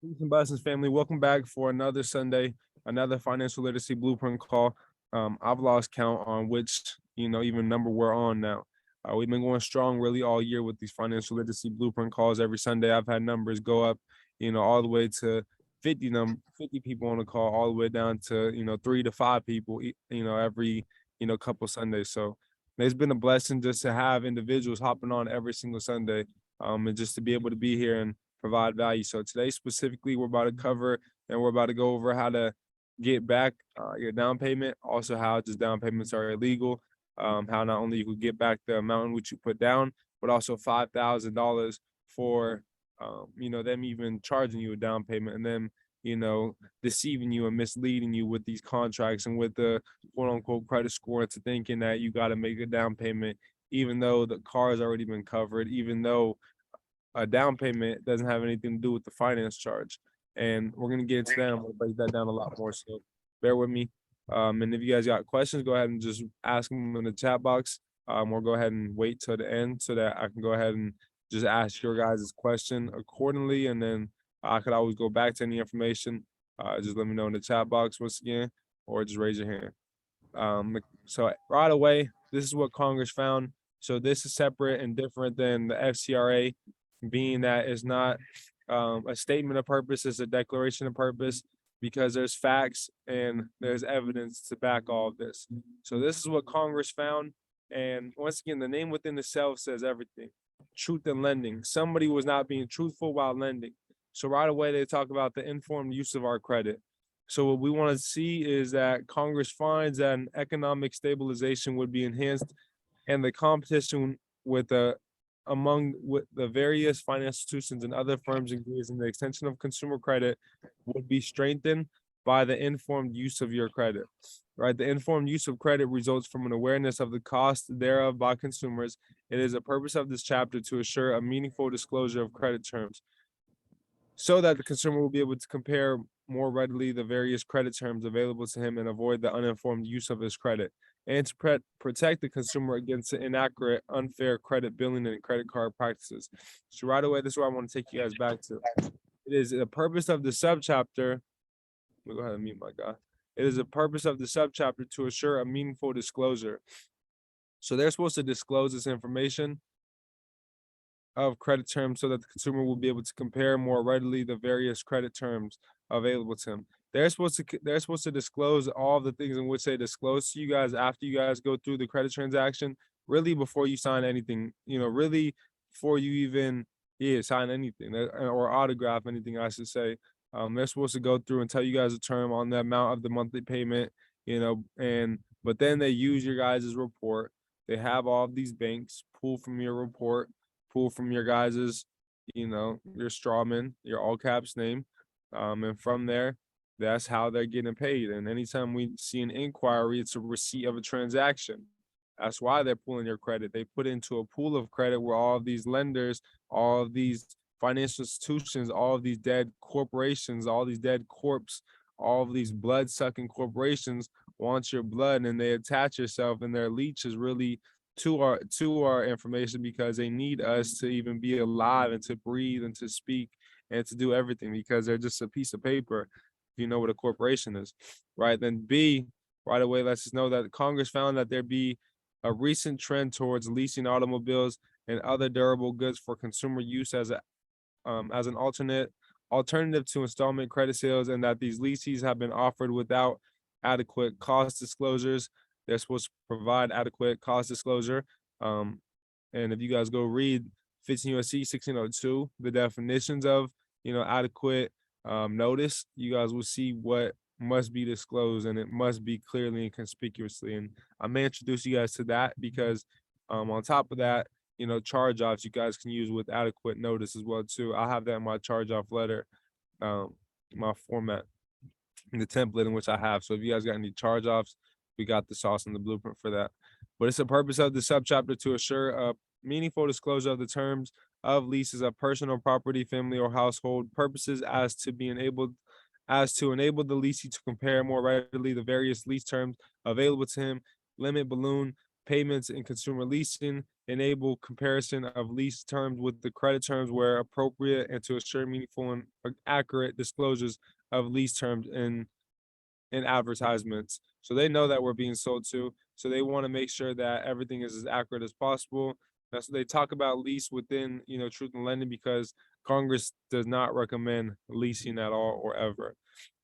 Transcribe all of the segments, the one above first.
Peace and blessings, family. Welcome back for another Sunday, another financial literacy blueprint call. I've lost count on which, even number we're on now. We've been going strong really all year with these financial literacy blueprint calls. Every Sunday, I've had numbers go up, all the way to 50 people on the call, all the way down to 3 to 5 people, every couple Sundays. So it's been a blessing just to have individuals hopping on every single Sunday, and just to be able to be here and provide value. So today specifically, we're about to cover and we're about to go over how to get back your down payment, also how just down payments are illegal, how not only you could get back the amount in which you put down, but also $5,000 for them even charging you a down payment and then deceiving you and misleading you with these contracts and with the quote unquote credit score into thinking that you got to make a down payment even though the car has already been covered, even though a down payment doesn't have anything to do with the finance charge. And we're gonna get into that. I'm gonna break that down a lot more. So bear with me. And if you guys got questions, go ahead and just ask them in the chat box. Or go ahead and wait till the end so that I can go ahead and just ask your guys' question accordingly. And then I could always go back to any information. Just let me know in the chat box once again, or just raise your hand. So right away, this is what Congress found. So this is separate and different than the FCRA, being that it's not a statement of purpose, it's a declaration of purpose because there's facts and there's evidence to back all of this. So this is what Congress found. And once again, the name within itself says everything. Truth in lending. Somebody was not being truthful while lending. So right away, they talk about the informed use of our credit. So what we want to see is that Congress finds that an economic stabilization would be enhanced and the competition among the various financial institutions and other firms engaged in the extension of consumer credit would be strengthened by the informed use of your credit. Right, the informed use of credit results from an awareness of the cost thereof by consumers. It is a purpose of this chapter to assure a meaningful disclosure of credit terms, so that the consumer will be able to compare more readily the various credit terms available to him and avoid the uninformed use of his credit, and to protect the consumer against the inaccurate, unfair credit billing and credit card practices. So right away, this is where I want to take you guys back to. It is the purpose of the subchapter. Let me go ahead and mute my guy. It is the purpose of the subchapter to assure a meaningful disclosure. So they're supposed to disclose this information of credit terms so that the consumer will be able to compare more readily the various credit terms available to them. They're supposed to disclose all the things in which they disclose to you guys after you guys go through the credit transaction, really before you sign anything, really before you even sign anything or autograph anything, I should say. They're supposed to go through and tell you guys a term on the amount of the monthly payment, but then they use your guys' report. They have all of these banks pull from your report, pull from your guys's, your strawman, your all caps name. And from there, that's how they're getting paid. And anytime we see an inquiry, it's a receipt of a transaction. That's why they're pulling your credit. They put into a pool of credit where all of these lenders, all of these financial institutions, all of these dead corporations, all these dead corps, all of these blood sucking corporations want your blood, and they attach yourself, and their leech is really to our information because they need us to even be alive and to breathe and to speak and to do everything because they're just a piece of paper. If you know what a corporation is, right? Then B, right away lets us know that Congress found that there be a recent trend towards leasing automobiles and other durable goods for consumer use as an alternative to installment credit sales, and that these leases have been offered without adequate cost disclosures. They're supposed to provide adequate cost disclosure. And if you guys go read 15 USC 1602, the definitions of adequate notice, you guys will see what must be disclosed, and it must be clearly and conspicuously. And I may introduce you guys to that because on top of that, charge offs you guys can use with adequate notice as well too. I'll have that in my charge off letter, my format, in the template in which I have. So if you guys got any charge offs, we got the sauce and the blueprint for that. But it's the purpose of the subchapter to assure a meaningful disclosure of the terms of leases of personal property, family, or household purposes as to enable the leasee to compare more readily the various lease terms available to him, limit balloon payments in consumer leasing, enable comparison of lease terms with the credit terms where appropriate, and to assure meaningful and accurate disclosures of lease terms in advertisements. So they know that we're being sold to. So they want to make sure that everything is as accurate as possible. That's what they talk about lease within, truth in lending, because Congress does not recommend leasing at all or ever.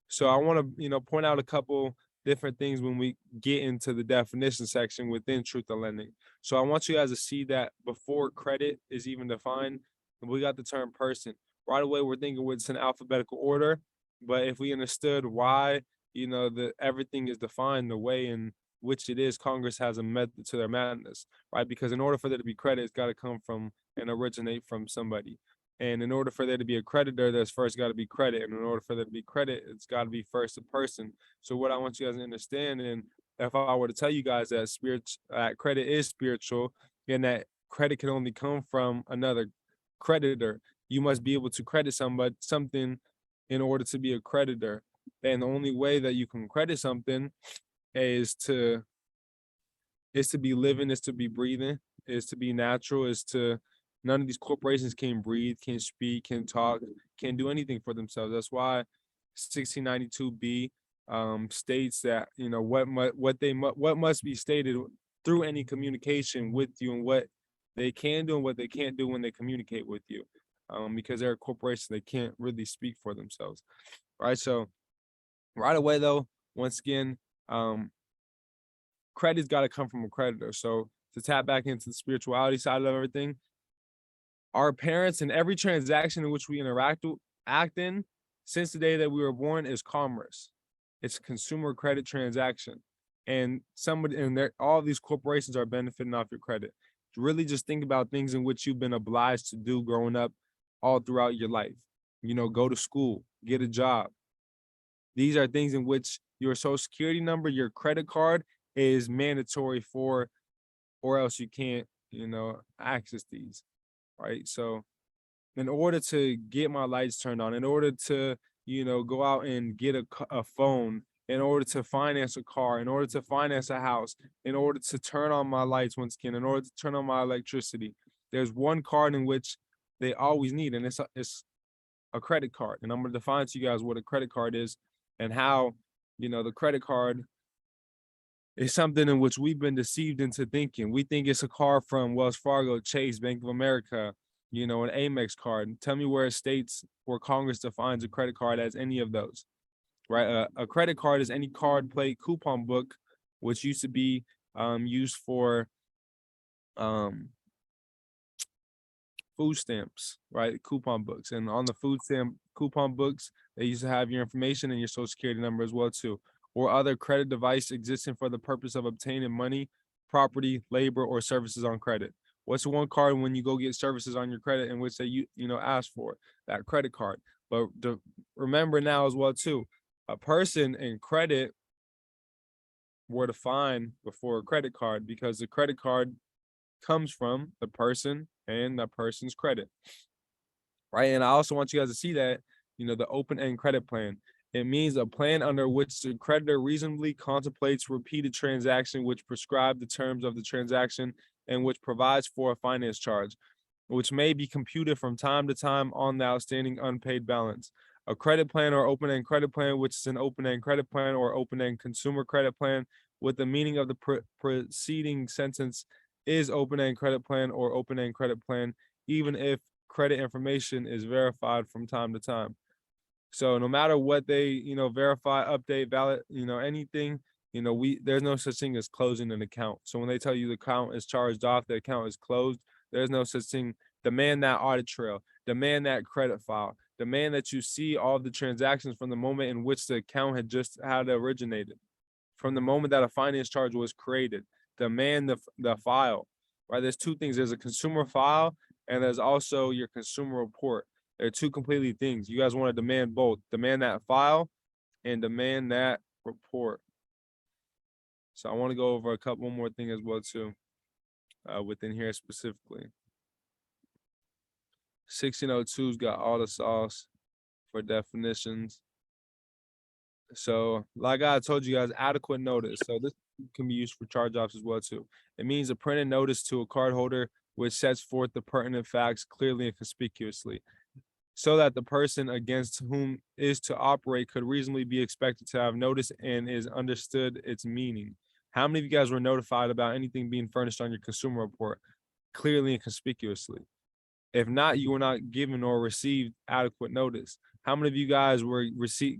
So I want to, point out a couple different things when we get into the definition section within truth in lending. So I want you guys to see that before credit is even defined, we got the term person. Right away, we're thinking it's in alphabetical order. But if we understood why, that everything is defined the way in which it is, Congress has a method to their madness, right? Because in order for there to be credit, it's got to come from and originate from somebody. And in order for there to be a creditor, there's first got to be credit. And in order for there to be credit, it's got to be first a person. So what I want you guys to understand, and if I were to tell you guys that credit is spiritual, and that credit can only come from another creditor, you must be able to credit something in order to be a creditor. And the only way that you can credit something is to be living, is to be breathing, is to be natural, is to none of these corporations can breathe, can speak, can talk, can't do anything for themselves. That's why 1692B states that what must be stated through any communication with you, and what they can do and what they can't do when they communicate with you, because they're a corporation, they can't really speak for themselves, right? So right away, though, once again, credit's got to come from a creditor. So to tap back into the spirituality side of everything, our parents in every transaction in which we act in since the day that we were born is commerce. It's a consumer credit transaction. And all these corporations are benefiting off your credit. Really just think about things in which you've been obliged to do growing up all throughout your life. Go to school, get a job. These are things in which your social security number, your credit card is mandatory for, or else you can't, access these, right? So in order to get my lights turned on, in order to, go out and get a phone, in order to finance a car, in order to finance a house, in order to turn on my lights once again, in order to turn on my electricity, there's one card in which they always need, and it's a credit card. And I'm going to define to you guys what a credit card is, and how, the credit card is something in which we've been deceived into thinking. We think it's a card from Wells Fargo, Chase, Bank of America, an Amex card. Tell me where it states, where Congress defines a credit card as any of those, right? A credit card is any card plate coupon book, which used to be used for food stamps, right? Coupon books. And on the food stamp coupon books, they used to have your information and your social security number as well too, or other credit device existing for the purpose of obtaining money, property, labor, or services on credit. What's the one card when you go get services on your credit in which they ask for? That credit card. But remember now as well too, a person and credit were defined before a credit card, because the credit card comes from the person and that person's credit, right? And I also want you guys to see that, the open-end credit plan. It means a plan under which the creditor reasonably contemplates repeated transaction, which prescribe the terms of the transaction and which provides for a finance charge, which may be computed from time to time on the outstanding unpaid balance. A credit plan or open-end credit plan, which is an open-end credit plan or open-end consumer credit plan, with the meaning of the preceding sentence, is open-end credit plan or open-end credit plan, even if credit information is verified from time to time. So no matter what they, verify, update, valid, anything, there's no such thing as closing an account. So when they tell you the account is charged off, the account is closed, there's no such thing. Demand that audit trail, demand that credit file, demand that you see all the transactions from the moment in which the account had originated, from the moment that a finance charge was created. Demand the file, right? There's two things. There's a consumer file, and there's also your consumer report. They're two completely things. You guys want to demand both. Demand that file and demand that report. So I want to go over one more thing as well too, within here specifically. 1602's got all the sauce for definitions. So like I told you guys, adequate notice. So can be used for charge-offs as well too. It means a printed notice to a cardholder which sets forth the pertinent facts clearly and conspicuously, so that the person against whom is to operate could reasonably be expected to have notice and is understood its meaning. How many of you guys were notified about anything being furnished on your consumer report clearly and conspicuously? If not, you were not given or received adequate notice. How many of you guys were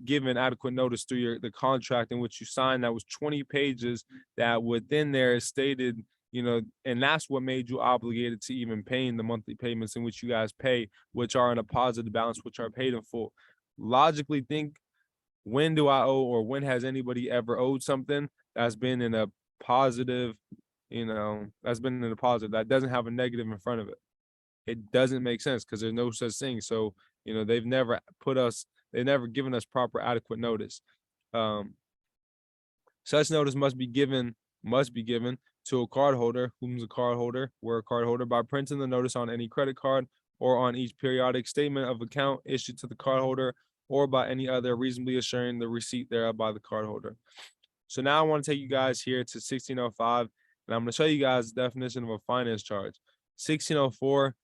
given adequate notice through the contract in which you signed that was 20 pages that within there stated, and that's what made you obligated to even paying the monthly payments in which you guys pay, which are in a positive balance, which are paid in full. Logically think, when do I owe, or when has anybody ever owed something that's been in a positive, that's been in a positive, that doesn't have a negative in front of it? It doesn't make sense because there's no such thing. So, they've never given us proper adequate notice. Such notice must be given to a cardholder, whom's a cardholder, we're a cardholder, by printing the notice on any credit card or on each periodic statement of account issued to the cardholder, or by any other reasonably assuring the receipt thereof by the cardholder. So now I want to take you guys here to 1605, and I'm going to show you guys the definition of a finance charge. 1604.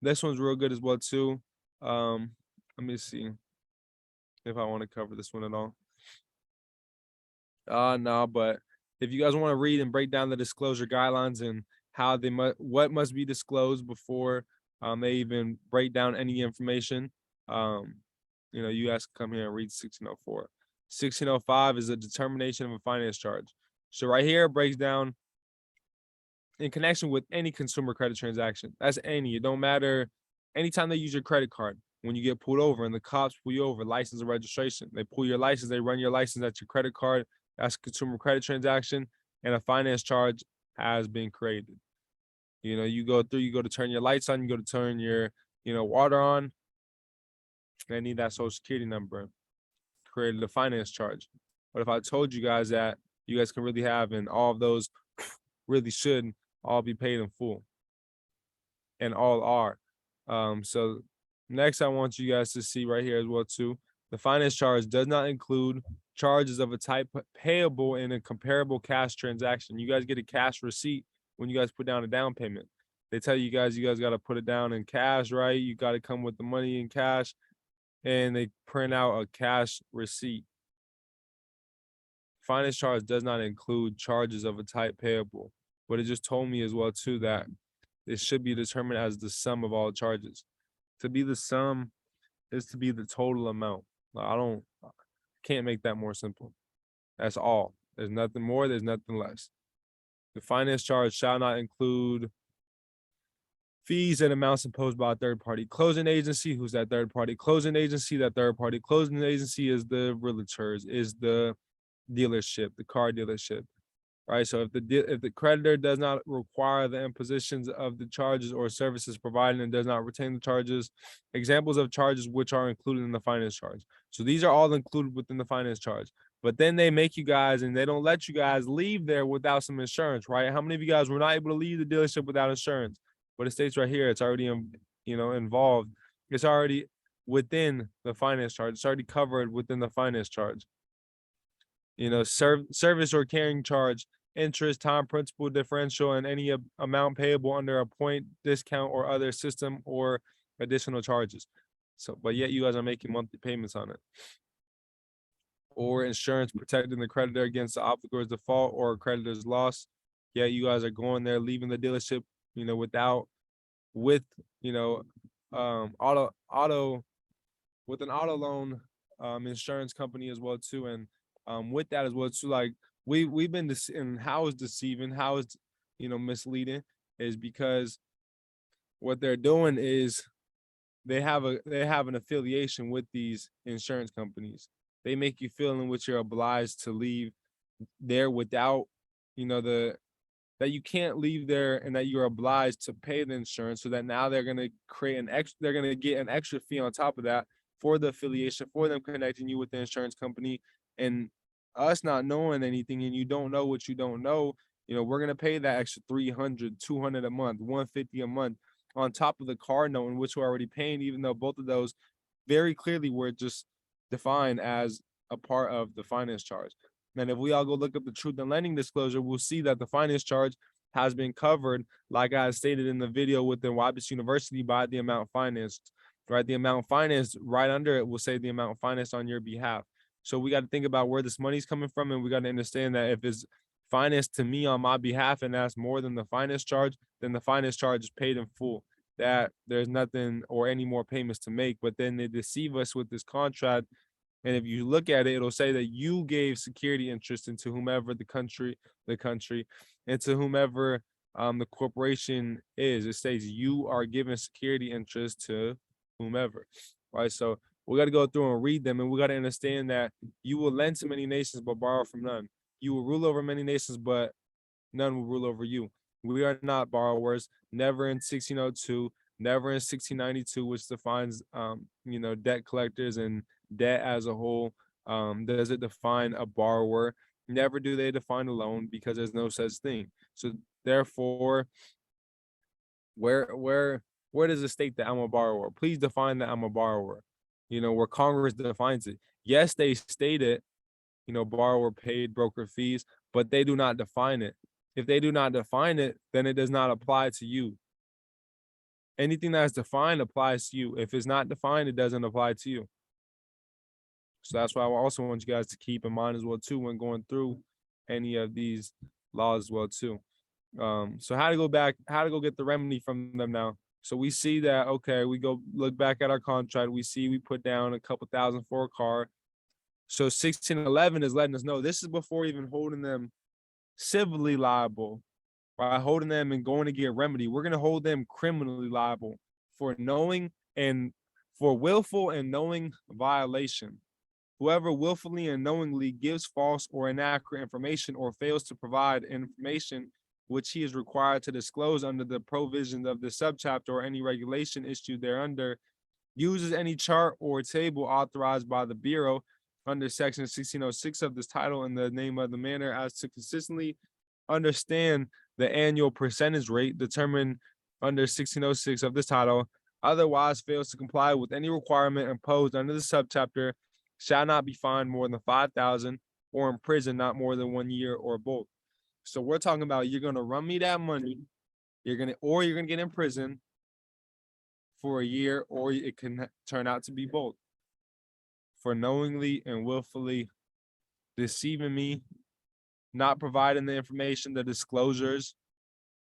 This one's real good as well too. Let me see if I want to cover this one at all. No, but if you guys want to read and break down the disclosure guidelines and how what must be disclosed before they even break down any information, you guys can come here and read 1604. 1605 is a determination of a finance charge. So right here it breaks down in connection with any consumer credit transaction. That's any. It don't matter. Anytime they use your credit card, when you get pulled over and the cops pull you over, license and registration, they pull your license, they run your license at your credit card. That's a consumer credit transaction, and a finance charge has been created. You go to turn your lights on, you go to turn your, water on. They need that social security number. Created a finance charge. But if I told you guys that you guys can really have, and all of those really should all be paid in full, and all are. So next I want you guys to see right here as well too. The finance charge does not include charges of a type payable in a comparable cash transaction. You guys get a cash receipt when you guys put down a down payment. They tell you guys got to put it down in cash, right? You got to come with the money in cash, and they print out a cash receipt. Finance charge does not include charges of a type payable, but it just told me as well too that it should be determined as the sum of all charges. To be the sum is to be the total amount. Can't make that more simple. That's all. There's nothing more, there's nothing less. The finance charge shall not include fees and amounts imposed by a third party closing agency. Who's that third party closing agency? That third party closing agency is the realtors, is the dealership, the car dealership. Right. So if the creditor does not require the impositions of the charges or services provided and does not retain the charges, examples of charges which are included in the finance charge. So these are all included within the finance charge. But then they make you guys, and they don't let you guys leave there without some insurance, right? How many of you guys were not able to leave the dealership without insurance? But it states right here, it's already involved. It's already within the finance charge. It's already covered within the finance charge. Service or carrying charge, interest, time, principal, differential, and any amount payable under a point, discount, or other system or additional charges. So, but yet you guys are making monthly payments on it. Or insurance protecting the creditor against the obligor's default or creditor's loss. Yet you guys are going there, leaving the dealership, with an auto loan insurance company as well too, and with that as well too, like we've been and how is deceiving, how is misleading, is because what they're doing is they have an affiliation with these insurance companies. They make you feel in which you're obliged to leave there without that you can't leave there, and that you're obliged to pay the insurance, so that now they're going to they're going to get an extra fee on top of that for the affiliation, for them connecting you with the insurance company. And us not knowing anything, and you don't know what you don't know, we're going to pay that extra $300, $200 a month, $150 a month on top of the car note, in which we're already paying, even though both of those very clearly were just defined as a part of the finance charge. And if we all go look up the truth in lending disclosure, we'll see that the finance charge has been covered, like I stated in the video within YBS University, by the amount financed, right? The amount financed right under it will say the amount financed on your behalf. So we got to think about where this money's coming from, and we got to understand that if it's financed to me on my behalf and that's more than the finance charge, then the finance charge is paid in full. That there's nothing or any more payments to make. But then they deceive us with this contract. And if you look at it, it'll say that you gave security interest into whomever the country, and to whomever the corporation is. It says you are giving security interest to whomever, right? So we got to go through and read them, and we got to understand that you will lend to many nations but borrow from none. You will rule over many nations, but none will rule over you. We are not borrowers, never in 1602, never in 1692, which defines, debt collectors and debt as a whole. Does it define a borrower? Never do they define a loan, because there's no such thing. So therefore, where does it state that I'm a borrower? Please define that I'm a borrower. Where Congress defines it. Yes, they state it, borrower paid broker fees, but they do not define it. If they do not define it, then it does not apply to you. Anything that's defined applies to you. If it's not defined, it doesn't apply to you. So that's why I also want you guys to keep in mind as well too when going through any of these laws as well too. So how to go get the remedy from them now. So we see that, okay, we go look back at our contract. We see we put down a couple thousand for a car. So 1611 is letting us know this is before even holding them civilly liable, by holding them and going to get remedy. We're going to hold them criminally liable for willful and knowing violation. Whoever willfully and knowingly gives false or inaccurate information or fails to provide information which he is required to disclose under the provisions of the subchapter or any regulation issued thereunder, uses any chart or table authorized by the Bureau under section 1606 of this title in the name of the manner as to consistently understand the annual percentage rate determined under 1606 of this title, otherwise fails to comply with any requirement imposed under the subchapter, shall not be fined more than 5,000 or imprisoned not more than 1 year or both. So we're talking about you're gonna run me that money, you're gonna get in prison for a year, or it can turn out to be both, for knowingly and willfully deceiving me, not providing the information, the disclosures,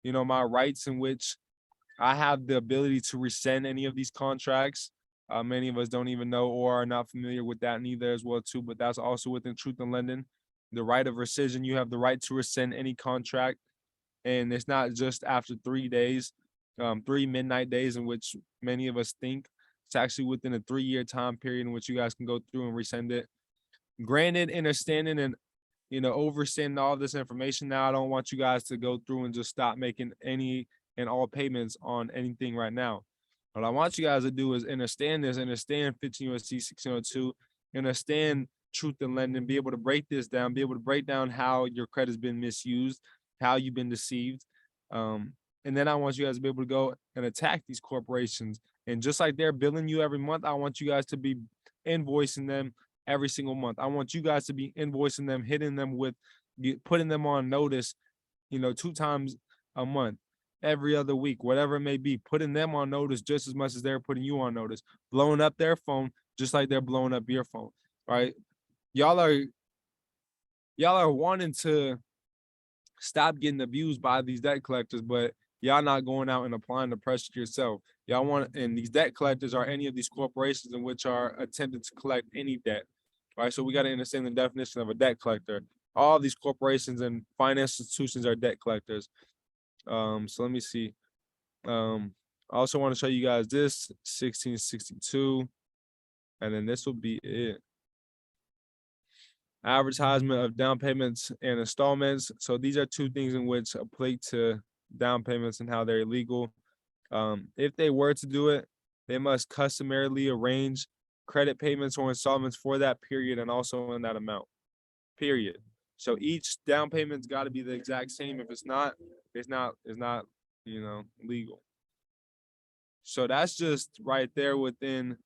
my rights in which I have the ability to rescind any of these contracts. Many of us don't even know or are not familiar with that neither as well too, but that's also within truth in lending. The right of rescission, you have the right to rescind any contract, and it's not just after 3 days, 3 midnight days in which many of us think. It's actually within a 3-year time period in which you guys can go through and rescind it. Granted, understanding and overseeing all this information now, I don't want you guys to go through and just stop making any and all payments on anything right now. What I want you guys to do is understand 15 U.S.C. 1602, understand truth in lending, be able to break this down, be able to break down how your credit's been misused, how you've been deceived. And then I want you guys to be able to go and attack these corporations. And just like they're billing you every month, I want you guys to be invoicing them every single month. I want you guys to be invoicing them, hitting them with, putting them on notice, 2 times a month, every other week, whatever it may be, putting them on notice just as much as they're putting you on notice, blowing up their phone just like they're blowing up your phone, right? Y'all are wanting to stop getting abused by these debt collectors, but y'all not going out and applying the pressure yourself. Y'all want, and these debt collectors are any of these corporations in which are attempting to collect any debt, right? So we got to understand the definition of a debt collector. All these corporations and financial institutions are debt collectors. So let me see. I also want to show you guys this 1662, and then this will be it. Advertisement of down payments and installments. So these are 2 things in which apply to down payments and how they're illegal. If they were to do it, they must customarily arrange credit payments or installments for that period and also in that amount, period. So each down payment's got to be the exact same. If it's not, it's not legal. So that's just right there within.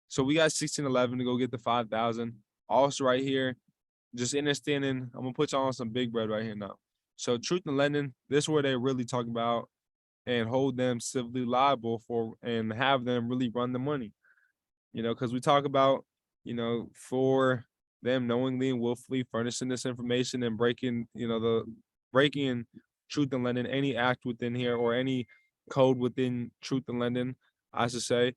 So we got 1611 to go get the 5,000. Also right here, just understanding, I'm gonna put y'all on some big bread right here now. So truth in lending, this is where they really talk about and hold them civilly liable for and have them really run the money. Because we talk about, for them knowingly and willfully furnishing this information and breaking, the breaking truth in lending, any act within here or any code within truth in lending, I should say,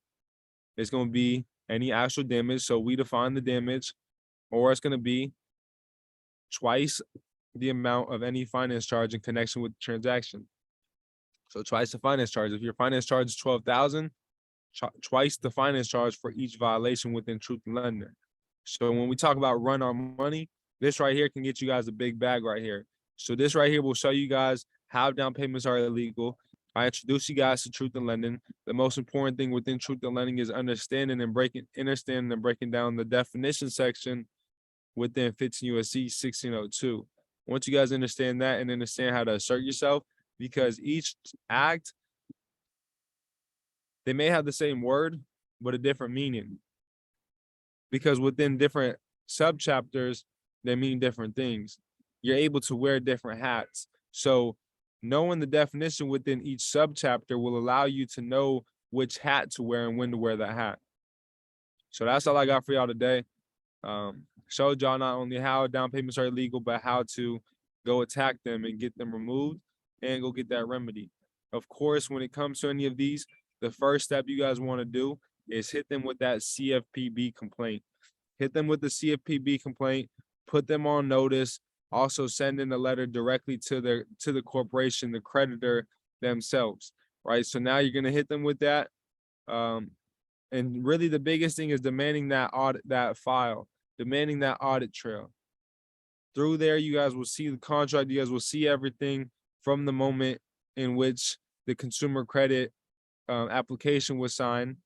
it's going to be any actual damage. So we define the damage, or it's going to be twice the amount of any finance charge in connection with the transaction. So twice the finance charge. If your finance charge is 12,000, twice the finance charge for each violation within truth in lending. So when we talk about run our money, this right here can get you guys a big bag right here. So this right here will show you guys how down payments are illegal. I introduce you guys to truth in lending. The most important thing within truth in lending is understanding and breaking down the definition section within 15 USC 1602. Once you guys understand that and understand how to assert yourself, because each act, they may have the same word, but a different meaning. Because within different subchapters, they mean different things. You're able to wear different hats. So knowing the definition within each subchapter will allow you to know which hat to wear and when to wear that hat. So that's all I got for y'all today. Showed y'all not only how down payments are illegal, but how to go attack them and get them removed and go get that remedy. Of course, when it comes to any of these, the first step you guys want to do is hit them with that CFPB complaint. Hit them with the CFPB complaint, put them on notice, also send in a letter directly to the corporation, the creditor themselves, right? So now you're gonna hit them with that. And really the biggest thing is demanding that file, demanding that audit trail. Through there, you guys will see the contract, you guys will see everything from the moment in which the consumer credit application was signed.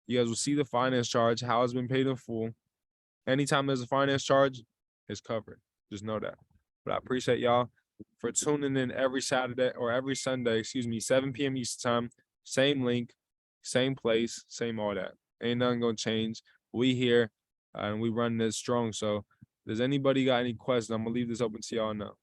You guys will see the finance charge, how it's been paid in full. Anytime there's a finance charge, it's covered. Just know that. But I appreciate y'all for tuning in every Saturday or every Sunday, 7 p.m. Eastern time. Same link, same place, same all that. Ain't nothing gonna change. We here and we run this strong. So does anybody got any questions? I'm gonna leave this open to y'all now.